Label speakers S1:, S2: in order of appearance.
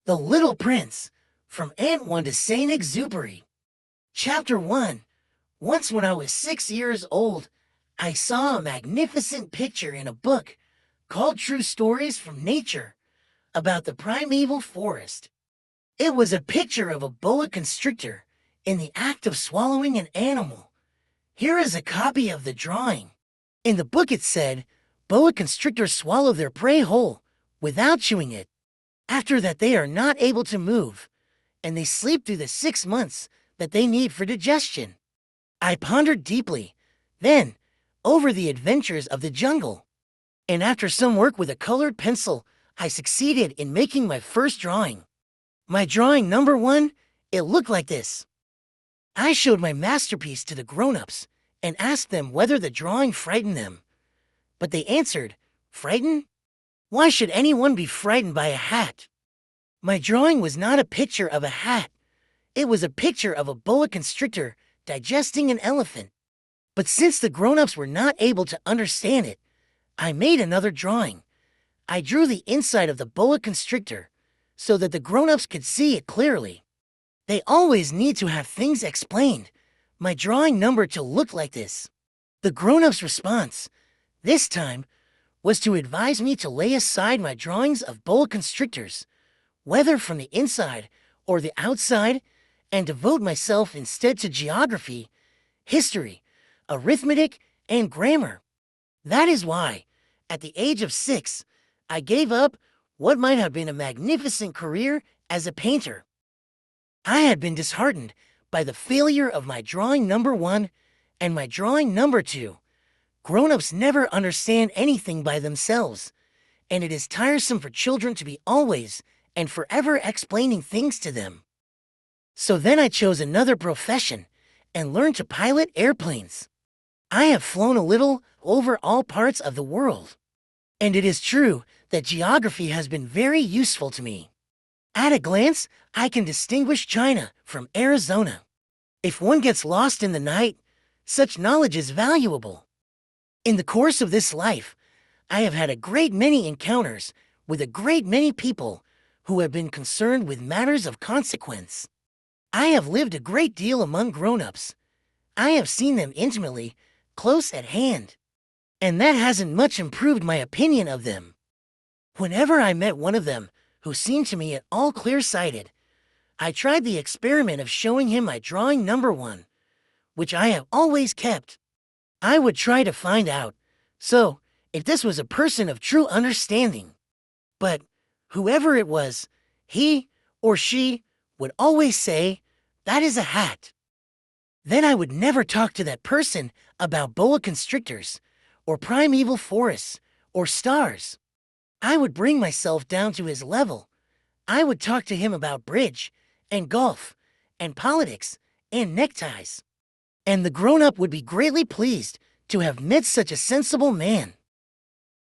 S1: The Little Prince, from Antoine to Saint-Exupéry. Chapter 1. Once when I was 6 years old, I saw a magnificent picture in a book called True Stories from Nature about the primeval forest. It was a picture of a boa constrictor in the act of swallowing an animal. Here is a copy of the drawing. In the book it said, boa constrictors swallow their prey whole, without chewing it. After that they are not able to move, and they sleep through the 6 months that they need for digestion. I pondered deeply, then, over the adventures of the jungle. And after some work with a colored pencil, I succeeded in making my first drawing. My drawing number 1, it looked like this. I showed my masterpiece to the grown-ups and asked them whether the drawing frightened them. But they answered, "Frightened? Why should anyone be frightened by a hat?" My drawing was not a picture of a hat. It was a picture of a boa constrictor digesting an elephant. But since the grown-ups were not able to understand it, I made another drawing. I drew the inside of the boa constrictor so that the grown-ups could see it clearly. They always need to have things explained. My drawing number 2 looked like this. The grown-ups' response, this time, was to advise me to lay aside my drawings of boa constrictors, whether from the inside or the outside, and devote myself instead to geography, history, arithmetic, and grammar. That is why, at the age of 6, I gave up what might have been a magnificent career as a painter. I had been disheartened by the failure of my drawing number 1 and my drawing number 2. Grown-ups never understand anything by themselves, and it is tiresome for children to be always and forever explaining things to them. So then I chose another profession and learned to pilot airplanes. I have flown a little over all parts of the world, and it is true that geography has been very useful to me. At a glance, I can distinguish China from Arizona. If one gets lost in the night, such knowledge is valuable. In the course of this life, I have had a great many encounters with a great many people who have been concerned with matters of consequence. I have lived a great deal among grown-ups. I have seen them intimately, close at hand, and that hasn't much improved my opinion of them. Whenever I met one of them who seemed to me at all clear-sighted, I tried the experiment of showing him my drawing number 1, which I have always kept. I would try to find out, so, if this was a person of true understanding. But, whoever it was, he or she would always say, "That is a hat." Then I would never talk to that person about boa constrictors, or primeval forests, or stars. I would bring myself down to his level. I would talk to him about bridge, and golf, and politics, and neckties. And the grown-up would be greatly pleased to have met such a sensible man.